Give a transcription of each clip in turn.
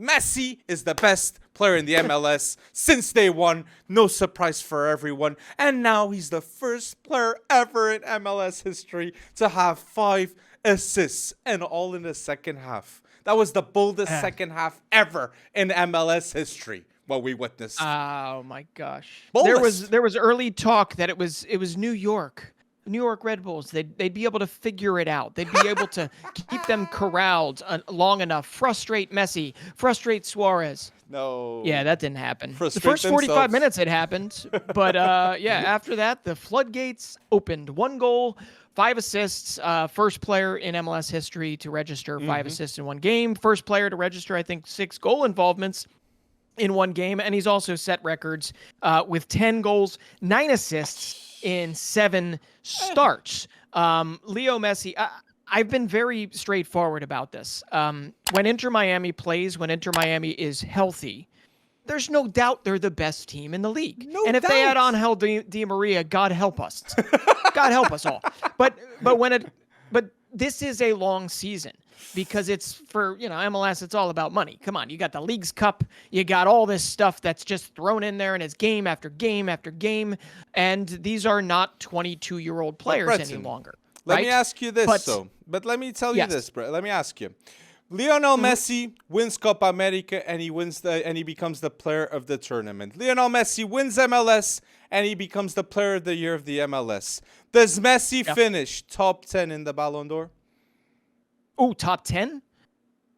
Messi is the best player in the MLS since day one. No surprise for everyone. And now he's the first player ever in MLS history to have 5 assists, and all in the second half. That was the boldest second half ever in MLS history. What we witnessed. Oh my gosh. Boldest. There was early talk that it was New York. New York Red Bulls, they'd be able to figure it out. They'd be able to keep them corralled long enough, frustrate Messi, frustrate Suarez. No. Yeah, that didn't happen. Frustrate The first 45 themselves. minutes it happened, but yeah, after that, the floodgates opened. 1 goal, 5 assists, first player in MLS history to register 5 assists in 1 game, first player to register, I think, 6 goal involvements in 1 game, and he's also set records with 10 goals, 9 assists in 7 starts. Leo Messi, I've been very straightforward about this. When Inter Miami plays, when Inter Miami is healthy, there's no doubt they're the best team in the league. And if they had Angel Di Maria, God help us. God help us all. But this is a long season. Because it's for, MLS, it's all about money. Come on, you got the Leagues Cup, you got all this stuff that's just thrown in there, and it's game after game after game, and these are not 22-year-old players any longer. Let me ask you this, but let me tell you this, Brett. Let me ask you. Lionel Messi wins Copa America, and he becomes the player of the tournament. Lionel Messi wins MLS, and he becomes the player of the year of the MLS. Does Messi finish top 10 in the Balon d'Or? Oh, top 10?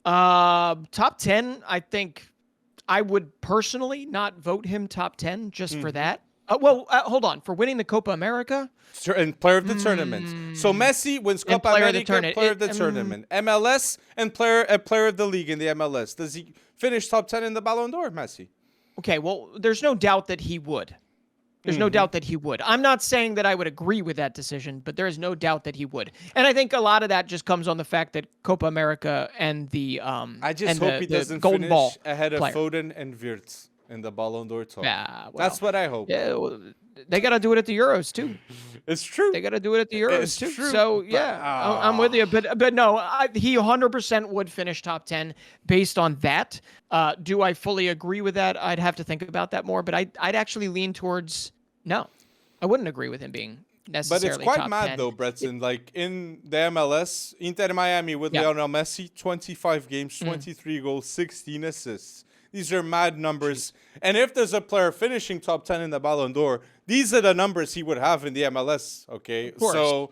Top 10, I think I would personally not vote him top 10 just for that. Hold on. For winning the Copa America? And player of the tournament. So Messi wins Copa America, player of the tournament. MLS, and player of the league in the MLS. Does he finish top 10 in the Balon d'Or, Messi? Okay, well, there's no doubt that he would. There's no doubt that he would. I'm not saying that I would agree with that decision, but there is no doubt that he would. And I think a lot of that just comes on the fact that Copa America and the I just hope he doesn't Golden finish Ball ahead of player. Foden and Wirtz in the Ballon d'Or talk. Yeah, well, that's what I hope. Yeah, well, they got to do it at the Euros too. It's true. They got to do it at the Euros It's too. true, So yeah, I'm with you. But no, he 100% would finish top 10 based on that. Do I fully agree with that? I'd have to think about that more. But I'd actually lean towards no. I wouldn't agree with him being necessarily But it's quite top mad 10. though, Bretson. Like in the MLS, Inter Miami with Lionel Messi, 25 games, 23 goals, 16 assists. These are mad numbers. And if there's a player finishing top 10 in the Ballon d'Or, these are the numbers he would have in the MLS, okay? Of course. So,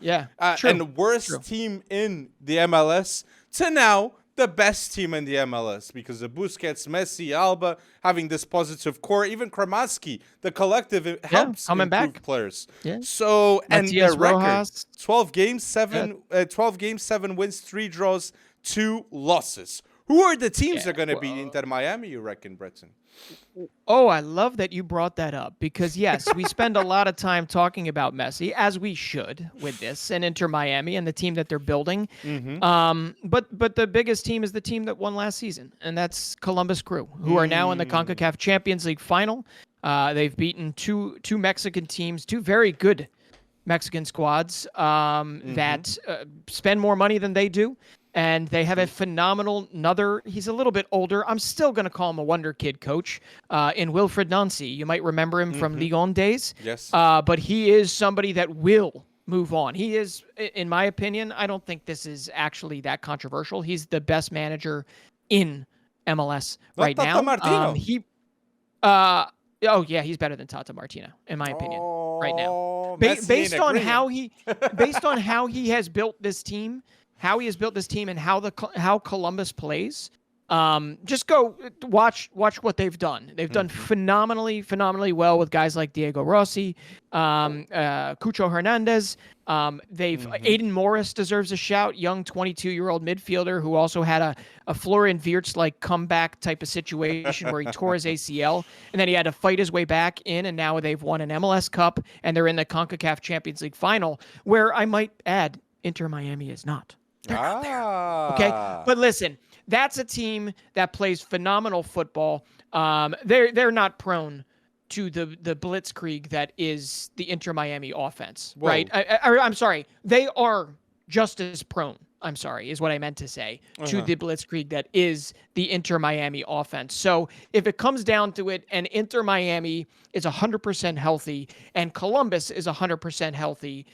True. and worst team in the MLS to now the best team in the MLS because of Busquets, Messi, Alba having this positive core. Even Kramaski, the collective helps coming improve back. players. Yeah. So, and Matias their record, Rojas. 12 games, 7 wins, 3 draws, 2 losses. Who are the teams that are going to beat Inter Miami, you reckon, Breton? Oh, I love that you brought that up because, yes, we spend a lot of time talking about Messi, as we should with this, and Inter Miami and the team that they're building. But the biggest team is the team that won last season, and that's Columbus Crew, who are now in the CONCACAF Champions League final. They've beaten two Mexican teams, 2 very good Mexican squads that spend more money than they do. And they have a phenomenal he's a little bit older. I'm still going to call him a wonder kid coach in Wilfred Nancy. You might remember him from Lyon days. Yes. But he is somebody that will move on. He is, in my opinion, I don't think this is actually that controversial. He's the best manager in MLS right now. Martino. He's better than Tata Martino, in my opinion, right now. Based on how he has built this team, and how Columbus plays. Just go watch what they've done. They've done phenomenally well with guys like Diego Rossi, Cucho Hernandez. Aiden Morris deserves a shout, young 22-year-old midfielder who also had a Florian Wirtz-like comeback type of situation where he tore his ACL and then he had to fight his way back in, and now they've won an MLS Cup and they're in the CONCACAF Champions League final, where I might add Inter Miami is not. They're not there. Okay, but listen, that's a team that plays phenomenal football. They're not prone to the blitzkrieg that is the Inter Miami offense, right? I'm sorry, they are just as prone I'm sorry, is what I meant to say, to the blitzkrieg that is the Inter Miami offense. So if it comes down to it and Inter Miami is 100% healthy and Columbus is 100% healthy,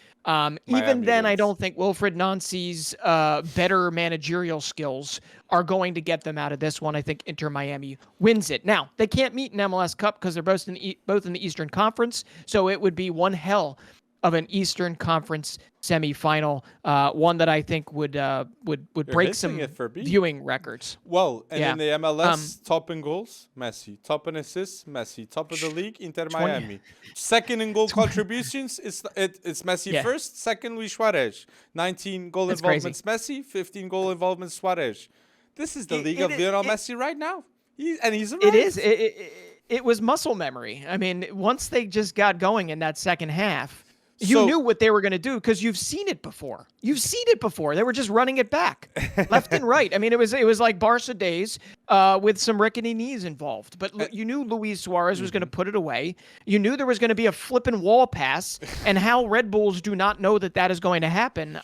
even then, I don't think Wilfred Nancy's better managerial skills are going to get them out of this one. I think Inter Miami wins it. Now, they can't meet in MLS Cup because they're both in the Eastern Conference, so it would be one hell of an Eastern Conference semifinal, one that I think would break some viewing records. Well, and in the MLS, top in goals, Messi. Top in assists, Messi. Top of the league, Inter Miami. Second in goal contributions, it's Messi first. Second, Luis Suarez. 19 goal involvements, Messi. 15 goal involvements, Suarez. This is the league of Lionel Messi right now. He's right. It is. It was muscle memory. I mean, once they just got going in that second half, you knew what they were going to do because you've seen it before. They were just running it back left and right. I mean, it was like Barca days with some rickety knees involved. But you knew Luis Suarez was going to put it away. You knew there was going to be a flipping wall pass. And how Red Bulls do not know that is going to happen,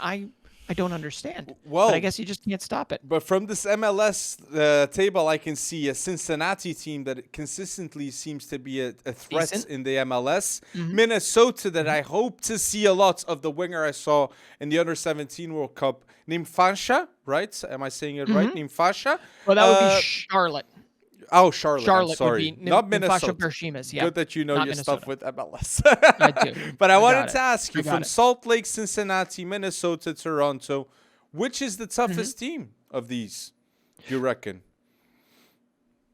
I don't understand. Well, but I guess you just can't stop it. But from this MLS table, I can see a Cincinnati team that consistently seems to be a threat in the MLS. Minnesota that I hope to see a lot of the winger I saw in the Under-17 World Cup, named Fasha, right? Am I saying it right? Named Fasha. Well, that would be Charlotte. Oh, Charlotte. I'm sorry. Would be not Minnesota. Yeah. Good that you know not your Minnesota. stuff with MLS. I do. But I wanted to ask you, from Salt Lake, Cincinnati, Minnesota, Toronto, which is the toughest team of these, do you reckon?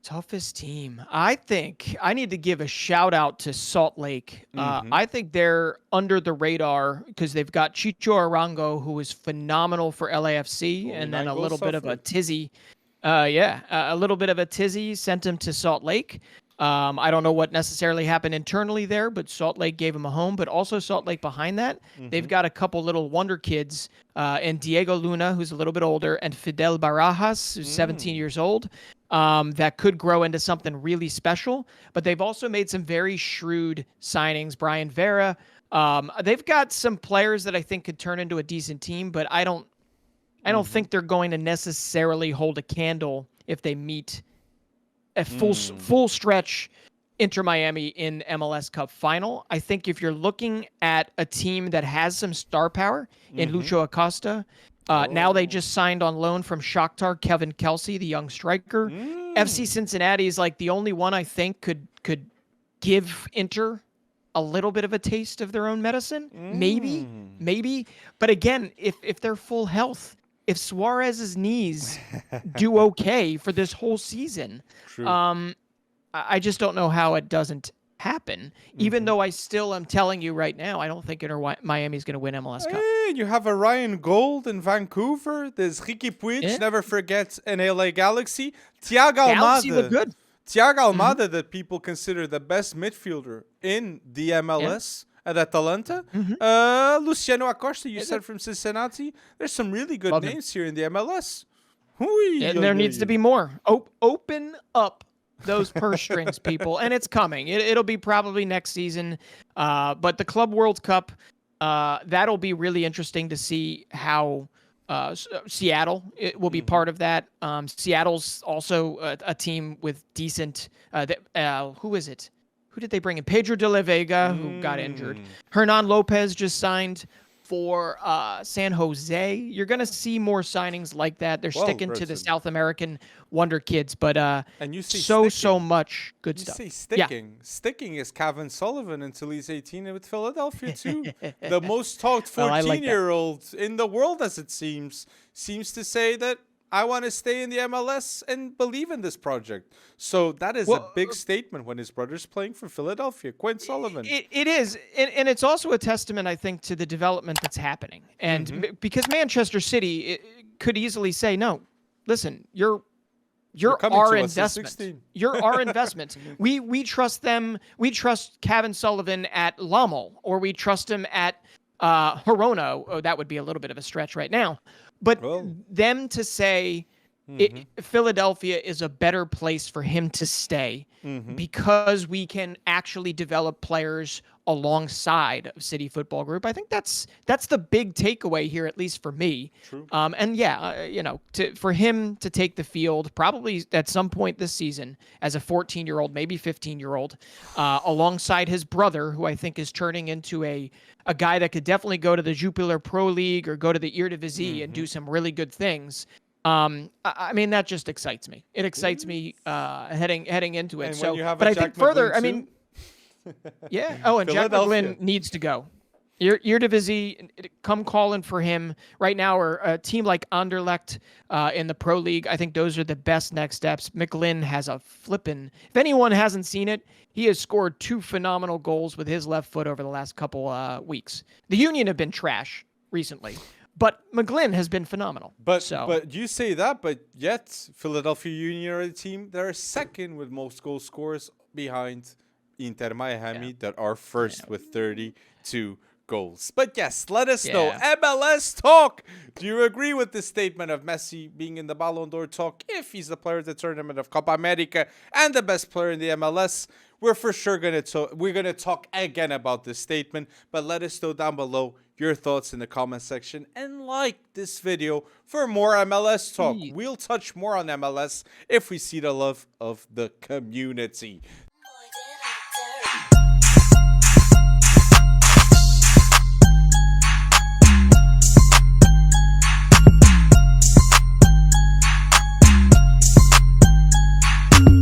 Toughest team. I think I need to give a shout out to Salt Lake. I think they're under the radar because they've got Chicho Arango, who is phenomenal for LAFC, and then a little bit of a tizzy. A little bit of a tizzy sent him to Salt Lake. I don't know what necessarily happened internally there, but Salt Lake gave him a home. But also Salt Lake behind that, they've got a couple little wonder kids, and Diego Luna, who's a little bit older, and Fidel Barajas, who's 17 years old, that could grow into something really special. But they've also made some very shrewd signings. Brian Vera. They've got some players that I think could turn into a decent team, but I don't think they're going to necessarily hold a candle if they meet a full stretch Inter Miami in MLS Cup final. I think if you're looking at a team that has some star power in Lucho Acosta, now they just signed on loan from Shakhtar Kevin Kelsey, the young striker. FC Cincinnati is like the only one I think could give Inter a little bit of a taste of their own medicine. Maybe. But again, if they're full health, if Suarez's knees do okay for this whole season, I just don't know how it doesn't happen. Even though I still am telling you right now, I don't think Miami's going to win MLS Cup. Hey, you have a Ryan Gold in Vancouver. There's Ricky Puig, never forget, in LA Galaxy. Thiago Galaxy look Almada. good. Thiago Almada, that people consider the best midfielder in the MLS. At Atalanta. Luciano Acosta, you said from Cincinnati. There's some really good names here in the MLS. And there needs to be more. Open up those purse strings, people. And it's coming. It'll be probably next season. But the Club World Cup, that'll be really interesting to see how Seattle will be part of that. Seattle's also a team with decent... who is it? Who did they bring in? Pedro de la Vega, who got injured. Hernan Lopez just signed for San Jose. You're going to see more signings like that. They're sticking to the South American wonder kids, but and you see so much good stuff. You say sticking. Yeah. Sticking is Kevin Sullivan until he's 18 with Philadelphia too. The most talked 14-year-old in the world, as it seems to say that I want to stay in the MLS and believe in this project. So that is a big statement when his brother's playing for Philadelphia. Quinn Sullivan. It is. And it's also a testament, I think, to the development that's happening. And because Manchester City could easily say, no, listen, you're our investment. You're our investment. We trust them. We trust Kevin Sullivan at Lommel, or we trust him at Hirona. Oh, that would be a little bit of a stretch right now. But them to say, Philadelphia is a better place for him to stay because we can actually develop players alongside of City Football Group. I think that's the big takeaway here, at least for me. True. And yeah, for him to take the field probably at some point this season as a 14-year-old, maybe 15-year-old, alongside his brother, who I think is turning into a guy that could definitely go to the Jupiler Pro League or go to the Eredivisie and do some really good things. I mean, that just excites me. It excites me heading into it. And so, when you have but a I Jack think further, McGlynn I mean, yeah. Oh, and Jack Philadelphia. McGlynn needs to go. Eredivisie, come calling for him right now, or a team like Anderlecht in the Pro League. I think those are the best next steps. McGlynn has a flippin'. If anyone hasn't seen it, he has scored 2 phenomenal goals with his left foot over the last couple weeks. The Union have been trash recently, but McGlynn has been phenomenal. But you say that, but yet Philadelphia Union are the team that are second with most goal scorers behind Inter Miami that are first with 32 goals. But yes, let us know. MLS talk. Do you agree with this statement of Messi being in the Balon d'Or talk if he's the player of the tournament of Copa America and the best player in the MLS? We're for sure gonna talk again about this statement, but let us know down below your thoughts in the comment section and like this video for more MLS talk. We'll touch more on MLS if we see the love of the community.